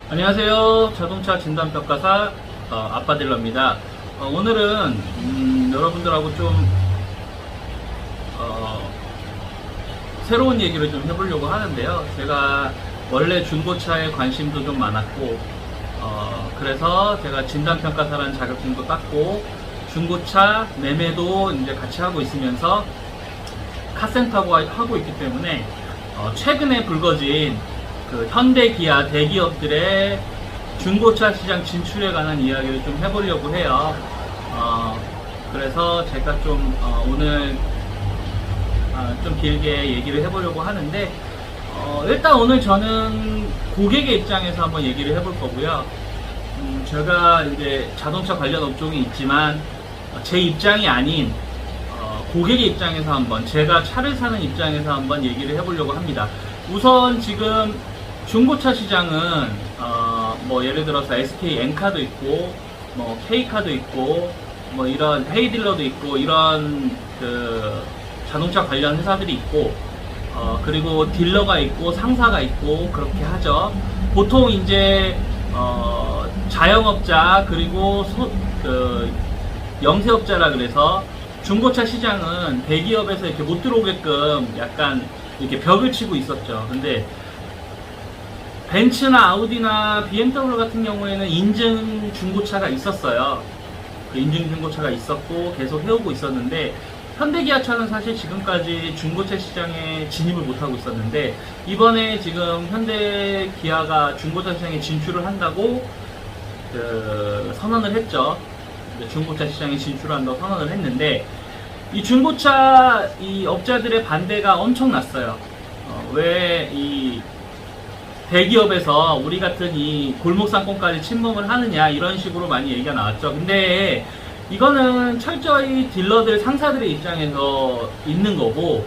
안녕하세요. 자동차 진단평가사 아빠딜러입니다. 오늘은 여러분들하고 좀 새로운 얘기를 좀 해보려고 하는데요. 제가 원래 중고차에 관심도 좀 많았고 그래서 제가 진단평가사라는 자격증도 땄고 중고차 매매도 이제 같이 하고 있으면서 카센터하고 하고 있기 때문에 최근에 불거진 그 현대, 기아 대기업들의 중고차 시장 진출에 관한 이야기를 좀 해보려고 해요. 그래서 제가 좀 오늘 좀 길게 얘기를 해보려고 하는데 일단 오늘 저는 고객의 입장에서 한번 얘기를 해볼 거고요. 제가 이제 자동차 관련 업종이 있지만 제 입장이 아닌 고객의 입장에서 한번, 제가 차를 사는 입장에서 한번 얘기를 해보려고 합니다. 우선 지금 중고차 시장은 뭐 예를 들어서 SK 엔카도 있고 뭐 K카도 있고 뭐 이런 헤이딜러도 있고 이런 그 자동차 관련 회사들이 있고 그리고 딜러가 있고 상사가 있고 그렇게 하죠. 보통 이제 자영업자 그리고 그 영세업자라 그래서 중고차 시장은 대기업에서 이렇게 못 들어오게끔 약간 이렇게 벽을 치고 있었죠. 근데 벤츠나 아우디나 BMW 같은 경우에는 인증 중고차가 있었어요. 그 인증 중고차가 있었고 계속 해오고 있었는데 현대기아차는 사실 지금까지 중고차 시장에 진입을 못하고 있었는데 이번에 지금 현대기아가 중고차 시장에 진출을 한다고 그 선언을 했죠. 중고차 시장에 진출한다고 선언을 했는데 이 중고차 이 업자들의 반대가 엄청 났어요. 왜 이 대기업에서 우리 같은 이 골목상권까지 침범을 하느냐 이런 식으로 많이 얘기가 나왔죠. 근데 이거는 철저히 딜러들 상사들의 입장에서 있는 거고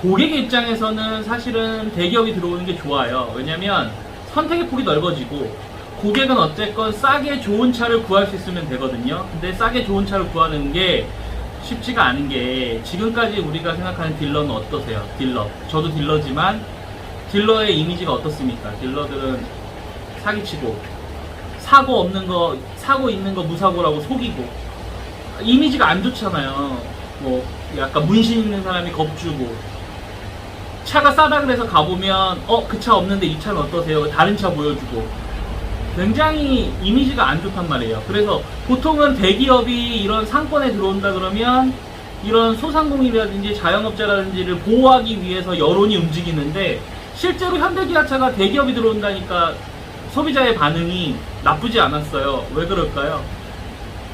고객의 입장에서는 사실은 대기업이 들어오는 게 좋아요. 왜냐면 선택의 폭이 넓어지고 고객은 어쨌건 싸게 좋은 차를 구할 수 있으면 되거든요. 근데 싸게 좋은 차를 구하는 게 쉽지가 않은 게 지금까지 우리가 생각하는 딜러는 어떠세요? 딜러. 저도 딜러지만 딜러의 이미지가 어떻습니까? 딜러들은 사기치고 사고 없는 거, 사고 있는 거 무사고라고 속이고 이미지가 안 좋잖아요. 뭐 약간 문신 있는 사람이 겁주고 차가 싸다 그래서 가보면 그 차 없는데 이 차는 어떠세요? 다른 차 보여주고 굉장히 이미지가 안 좋단 말이에요. 그래서 보통은 대기업이 이런 상권에 들어온다 그러면 이런 소상공인이라든지 자영업자라든지를 보호하기 위해서 여론이 움직이는데 실제로 현대기아차가 대기업이 들어온다니까 소비자의 반응이 나쁘지 않았어요. 왜 그럴까요?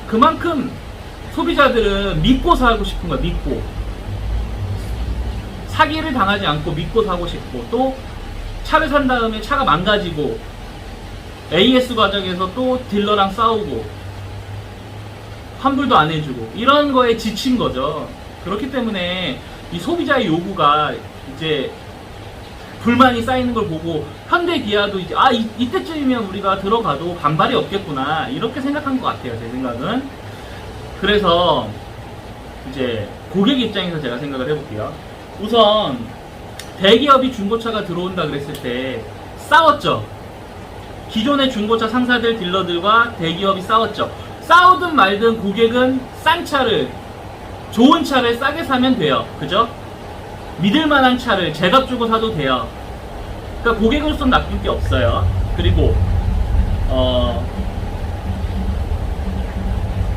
그만큼 소비자들은 믿고 사고 싶은 거야. 믿고 사기를 당하지 않고 믿고 사고 싶고 또 차를 산 다음에 차가 망가지고 AS 과정에서 또 딜러랑 싸우고 환불도 안 해주고 이런 거에 지친 거죠. 그렇기 때문에 이 소비자의 요구가 이제 불만이 쌓이는 걸 보고 현대기아도 이제 이때쯤이면 우리가 들어가도 반발이 없겠구나 이렇게 생각한 것 같아요. 제 생각은. 그래서 이제 고객 입장에서 제가 생각을 해볼게요. 우선 대기업이 중고차가 들어온다 그랬을 때 싸웠죠. 기존의 중고차 상사들 딜러들과 대기업이 싸웠죠. 싸우든 말든 고객은 싼 차를 좋은 차를 싸게 사면 돼요. 그죠? 믿을만한 차를 제값 주고 사도 돼요. 그러니까 고객으로서는 나쁜 게 없어요. 그리고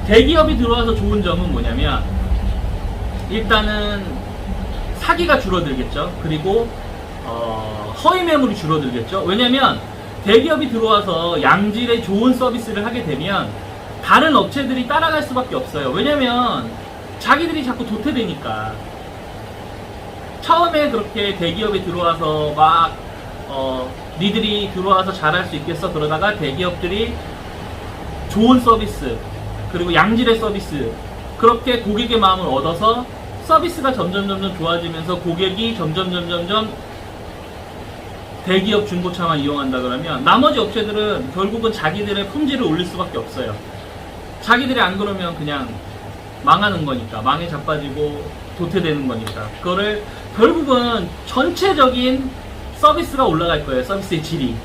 대기업이 들어와서 좋은 점은 뭐냐면 일단은 사기가 줄어들겠죠. 그리고 허위 매물이 줄어들겠죠. 왜냐면 대기업이 들어와서 양질의 좋은 서비스를 하게 되면 다른 업체들이 따라갈 수밖에 없어요. 왜냐면 자기들이 자꾸 도태되니까. 처음에 그렇게 대기업이 들어와서 막 니들이 들어와서 잘할 수 있겠어 그러다가 대기업들이 좋은 서비스 그리고 양질의 서비스 그렇게 고객의 마음을 얻어서 서비스가 점점 좋아지면서 고객이 점점 대기업 중고차만 이용한다 그러면 나머지 업체들은 결국은 자기들의 품질을 올릴 수밖에 없어요. 자기들이 안 그러면 그냥 망하는 거니까, 망에 자빠지고 도태되는 거니까. 그거를 결국은 전체적인 서비스가 올라갈 거예요. 서비스의 질이.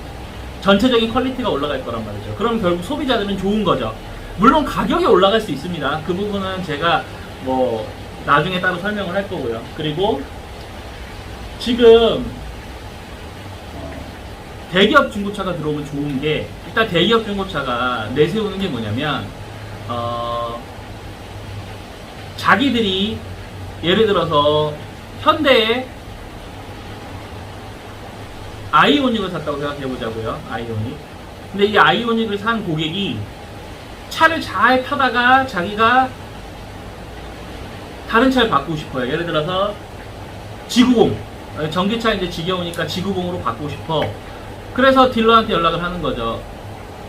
전체적인 퀄리티가 올라갈 거란 말이죠. 그럼 결국 소비자들은 좋은 거죠. 물론 가격이 올라갈 수 있습니다. 그 부분은 제가 뭐 나중에 따로 설명을 할 거고요. 그리고 지금 대기업 중고차가 들어오면 좋은 게, 일단 대기업 중고차가 내세우는 게 뭐냐면 자기들이 예를 들어서 현대에 아이오닉을 샀다고 생각해 보자고요. 아이오닉. 근데 이 아이오닉을 산 고객이 차를 잘 타다가 자기가 다른 차를 바꾸고 싶어요. 예를 들어서 G90, 전기차 이제 지겨우니까 G90으로 바꾸고 싶어. 그래서 딜러한테 연락을 하는 거죠.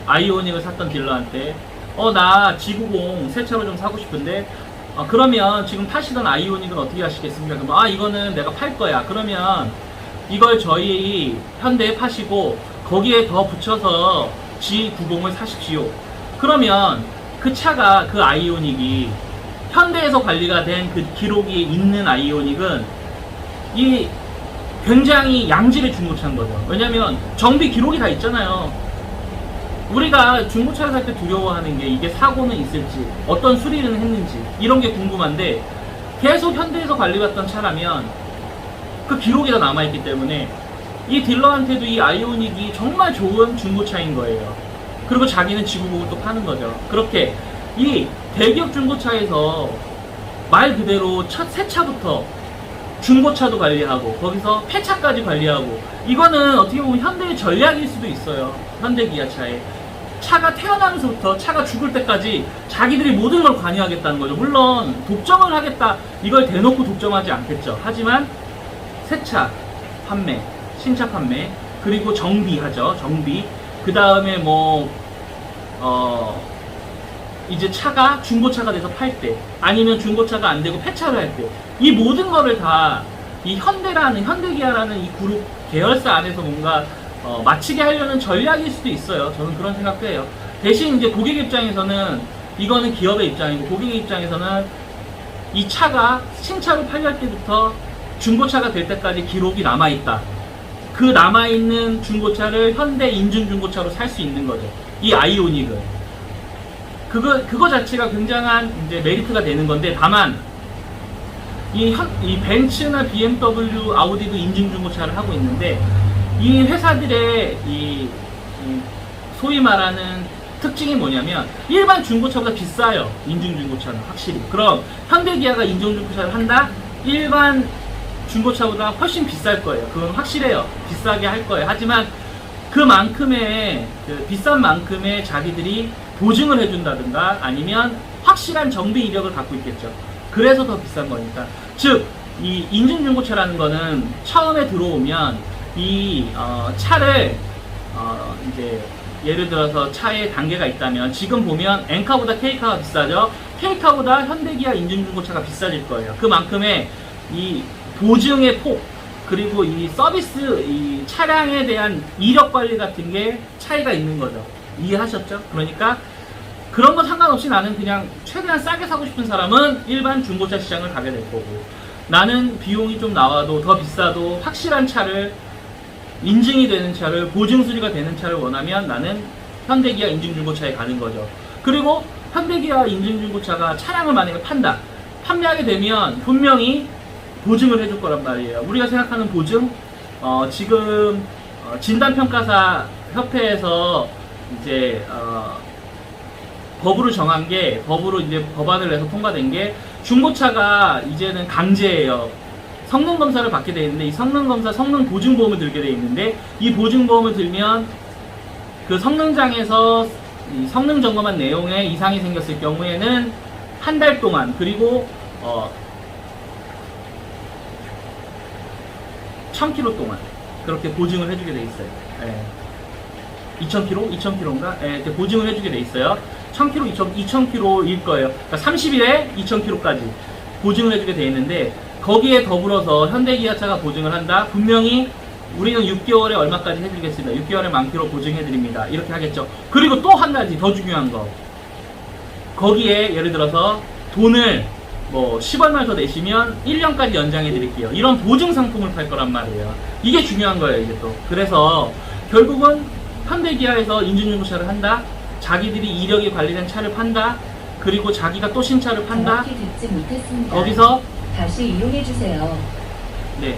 아이오닉을 샀던 딜러한테 나 G90 새 차로 좀 사고 싶은데 그러면 지금 타시던 아이오닉은 어떻게 하시겠습니까? 그럼 이거는 내가 팔 거야. 그러면 이걸 저희 현대에 파시고 거기에 더 붙여서 G90을 사십시오. 그러면 그 차가, 그 아이오닉이 현대에서 관리가 된 그 기록이 있는 아이오닉은 이 굉장히 양질의 중고차인 거죠. 왜냐면 정비 기록이 다 있잖아요. 우리가 중고차를 살 때 두려워하는 게 이게 사고는 있을지, 어떤 수리는 했는지 이런 게 궁금한데, 계속 현대에서 관리받던 차라면 그 기록이 다 남아있기 때문에 이 딜러한테도 이 아이오닉이 정말 좋은 중고차인 거예요. 그리고 자기는 G90을 또 파는 거죠. 그렇게 이 대기업 중고차에서 말 그대로 새 차부터 중고차도 관리하고 거기서 폐차까지 관리하고, 이거는 어떻게 보면 현대의 전략일 수도 있어요. 현대기아차에 차가 태어나면서부터 차가 죽을 때까지 자기들이 모든 걸 관여하겠다는 거죠. 물론 독점을 하겠다, 이걸 대놓고 독점하지 않겠죠. 하지만 새차 판매, 신차 판매, 그리고 정비하죠. 정비. 그 다음에 이제 차가 중고차가 돼서 팔 때, 아니면 중고차가 안 되고 폐차를 할 때, 이 모든 거를 다 이 현대기아라는 이 그룹 계열사 안에서 뭔가 마치게 하려는 전략일 수도 있어요. 저는 그런 생각도 해요. 대신 이제 고객 입장에서는, 이거는 기업의 입장이고, 고객의 입장에서는 이 차가 신차로 팔릴 때부터 중고차가 될 때까지 기록이 남아있다. 그 남아있는 중고차를 현대 인증 중고차로 살 수 있는 거죠. 이 아이오닉은. 그거 자체가 굉장한 이제 메리트가 되는 건데, 다만, 이 벤츠나 BMW, 아우디도 인증 중고차를 하고 있는데, 이 회사들의 소위 말하는 특징이 뭐냐면, 일반 중고차보다 비싸요. 인증 중고차는 확실히. 그럼 현대기아가 인증 중고차를 한다? 일반 중고차보다 훨씬 비쌀 거예요. 그건 확실해요. 비싸게 할 거예요. 하지만 그만큼의 비싼 만큼의 자기들이 보증을 해준다든가 아니면 확실한 정비 이력을 갖고 있겠죠. 그래서 더 비싼 거니까. 즉, 이 인증 중고차라는 거는 처음에 들어오면 이 차를 이제 예를 들어서 차에 단계가 있다면, 지금 보면 엔카보다 K카가 비싸죠. K카보다 현대기아 인증 중고차가 비싸질 거예요. 그만큼의 이 보증의 폭, 그리고 이 서비스, 이 차량에 대한 이력 관리 같은 게 차이가 있는 거죠. 이해하셨죠? 그러니까 그런 거 상관없이 나는 그냥 최대한 싸게 사고 싶은 사람은 일반 중고차 시장을 가게 될 거고, 나는 비용이 좀 나와도 더 비싸도 확실한 차를, 인증이 되는 차를, 보증 수리가 되는 차를 원하면 나는 현대기아 인증 중고차에 가는 거죠. 그리고 현대기아 인증 중고차가 차량을 만약에 판매하게 되면 분명히 보증을 해줄 거란 말이에요. 우리가 생각하는 보증, 지금 진단평가사 협회에서 이제 법으로 정한 게, 법으로 이제 법안을 내서 통과된 게, 중고차가 이제는 강제예요. 성능 검사를 받게 돼 있는데, 이 성능 검사, 성능 보증보험을 들게 돼 있는데, 이 보증보험을 들면 그 성능장에서 이 성능 점검한 내용에 이상이 생겼을 경우에는 한 달 동안, 그리고 1000km 동안 그렇게 보증을 해주게 돼 있어요. 2000km? 2000km인가? 이렇게 보증을 해주게 돼 있어요. 1000km, 2000km일 거예요. 그러니까 30일에 2000km까지 보증을 해주게 돼 있는데, 거기에 더불어서 현대기아차가 보증을 한다? 분명히 우리는 6개월에 얼마까지 해드리겠습니다. 6개월에 10,000km 보증해드립니다. 이렇게 하겠죠. 그리고 또 한 가지 더 중요한 거. 거기에 예를 들어서 돈을 10얼마 더 내시면 1년까지 연장해 드릴게요. 이런 보증 상품을 팔 거란 말이에요. 이게 중요한 거예요, 이게 또. 그래서 결국은 현대기아에서 인증중고차를 한다. 자기들이 이력이 관리된 차를 판다. 그리고 자기가 또 신차를 판다. 정확히 듣지 못했습니다. 거기서 다시 이용해 주세요. 네,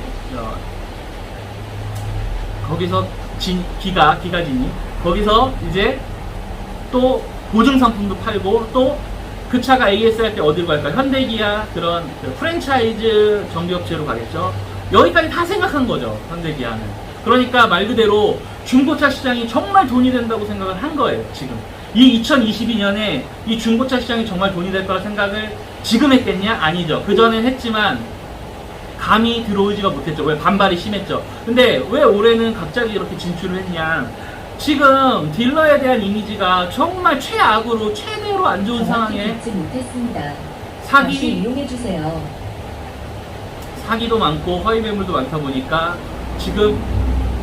거기서 기가진이 거기서 이제 또 보증 상품도 팔고 또 그 차가 AS 할 때 어디로 갈까? 현대기아 그런 프랜차이즈 정비업체로 가겠죠. 여기까지 다 생각한 거죠, 현대기아는. 그러니까 말 그대로 중고차 시장이 정말 돈이 된다고 생각을 한 거예요, 지금. 이 2022년에 이 중고차 시장이 정말 돈이 될 거라 생각을 지금 했겠냐? 아니죠. 그전엔 했지만 감히 들어오지가 못했죠. 왜? 반발이 심했죠. 근데 왜 올해는 갑자기 이렇게 진출을 했냐? 지금 딜러에 대한 이미지가 정말 최악으로 최대로 안 좋은 상황에 듣지 못했습니다. 다시 사기, 이용해 주세요. 사기도 많고 허위 매물도 많다 보니까 지금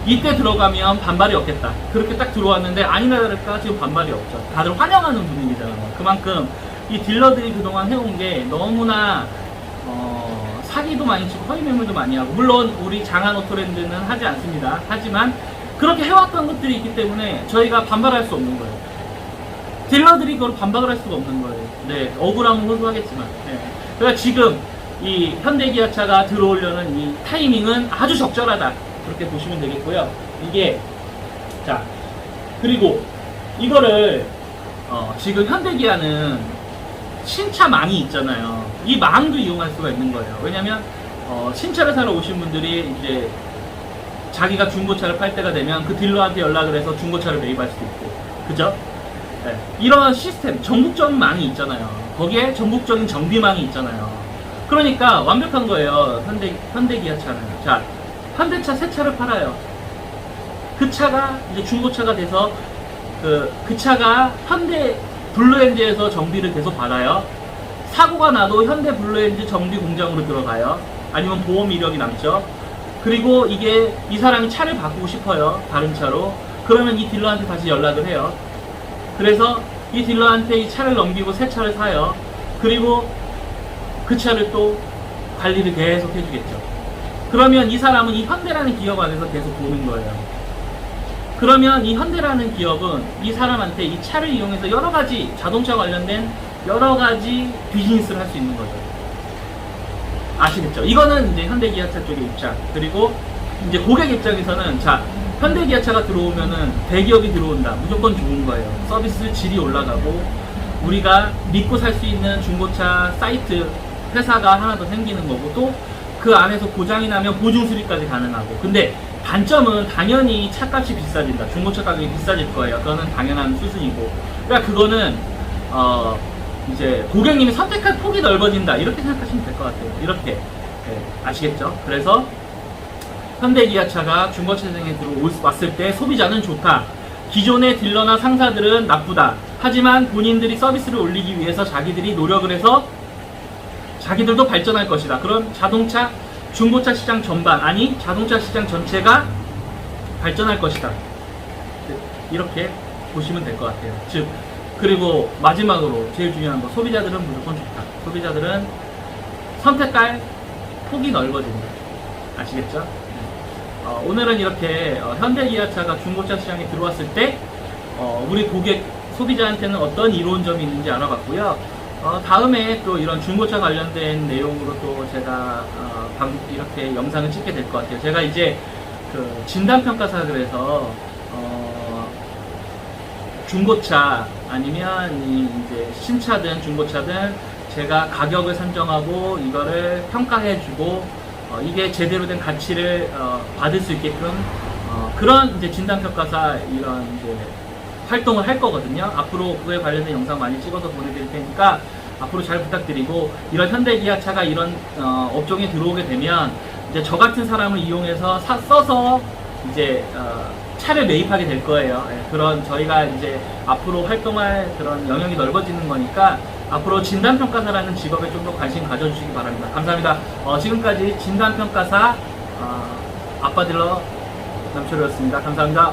이때 들어가면 반발이 없겠다. 그렇게 딱 들어왔는데 아니나 다를까 지금 반발이 없죠. 다들 환영하는 분위기잖아요. 그만큼 이 딜러들이 그동안 해온 게 너무나 사기도 많이 치고 허위 매물도 많이 하고, 물론 우리 장한 오토랜드는 하지 않습니다. 하지만 그렇게 해왔던 것들이 있기 때문에 저희가 반발할 수 없는 거예요. 딜러들이 그걸 반박을 할 수가 없는 거예요. 네, 억울함은 호소하겠지만. 네. 그러니까 지금 이 현대기아차가 들어오려는 이 타이밍은 아주 적절하다. 그렇게 보시면 되겠고요. 이게, 자, 그리고 이거를, 지금 현대기아는 신차 망이 있잖아요. 이 망도 이용할 수가 있는 거예요. 왜냐면, 신차를 사러 오신 분들이 이제 자기가 중고차를 팔 때가 되면 그 딜러한테 연락을 해서 중고차를 매입할 수도 있고, 그죠? 네. 이런 시스템, 전국적인 망이 있잖아요. 거기에 전국적인 정비망이 있잖아요. 그러니까 완벽한 거예요. 현대기아차는. 자, 현대차 새 차를 팔아요. 그 차가 이제 중고차가 돼서 그 차가 현대 블루엔즈에서 정비를 계속 받아요. 사고가 나도 현대 블루엔즈 정비 공장으로 들어가요. 아니면 보험 이력이 남죠. 그리고 이게 이 사람이 차를 바꾸고 싶어요. 다른 차로. 그러면 이 딜러한테 다시 연락을 해요. 그래서 이 딜러한테 이 차를 넘기고 새 차를 사요. 그리고 그 차를 또 관리를 계속 해주겠죠. 그러면 이 사람은 이 현대라는 기업 안에서 계속 보는 거예요. 그러면 이 현대라는 기업은 이 사람한테 이 차를 이용해서 여러 가지 자동차 관련된 여러 가지 비즈니스를 할 수 있는 거죠. 아시겠죠? 이거는 이제 현대기아차 쪽의 입장. 그리고 이제 고객 입장에서는, 자, 현대기아차가 들어오면은 대기업이 들어온다. 무조건 좋은 거예요. 서비스 질이 올라가고 우리가 믿고 살 수 있는 중고차 사이트 회사가 하나 더 생기는 거고, 또 그 안에서 고장이 나면 보증 수리까지 가능하고. 근데 단점은 당연히 차값이 비싸진다. 중고차 가격이 비싸질 거예요. 그거는 당연한 수순이고. 그러니까 그거는 이제 고객님이 선택할 폭이 넓어진다. 이렇게 생각하시면 될 것 같아요. 이렇게. 네, 아시겠죠? 그래서 현대기아차가 중고차 시장에 들어왔을 때 소비자는 좋다. 기존의 딜러나 상사들은 나쁘다. 하지만 본인들이 서비스를 올리기 위해서 자기들이 노력을 해서 자기들도 발전할 것이다. 그럼 자동차, 중고차 시장 전반, 아니 자동차 시장 전체가 발전할 것이다. 이렇게 보시면 될 것 같아요. 즉, 그리고 마지막으로 제일 중요한 거, 소비자들은 무조건 좋다. 소비자들은 선택할 폭이 넓어진다. 아시겠죠? 오늘은 이렇게 현대기아차가 중고차 시장에 들어왔을 때 우리 고객, 소비자한테는 어떤 이로운 점이 있는지 알아봤고요. 다음에 또 이런 중고차 관련된 내용으로 또 제가 이렇게 영상을 찍게 될 것 같아요. 제가 이제 그 진단평가사를 해서 중고차 아니면 이제 신차든 중고차든 제가 가격을 산정하고 이거를 평가해주고 이게 제대로 된 가치를 받을 수 있게끔 그런 이제 진단평가사 이런 이제 활동을 할 거거든요. 앞으로 그에 관련된 영상 많이 찍어서 보내드릴 테니까 앞으로 잘 부탁드리고, 이런 현대기아차가 이런 업종에 들어오게 되면 이제 저 같은 사람을 이용해서 써서 이제 차를 매입하게 될 거예요. 예, 그런 저희가 이제 앞으로 활동할 그런 영역이 넓어지는 거니까 앞으로 진단평가사라는 직업에 좀 더 관심 가져주시기 바랍니다. 감사합니다. 지금까지 진단평가사 아빠딜러 남철이었습니다. 감사합니다.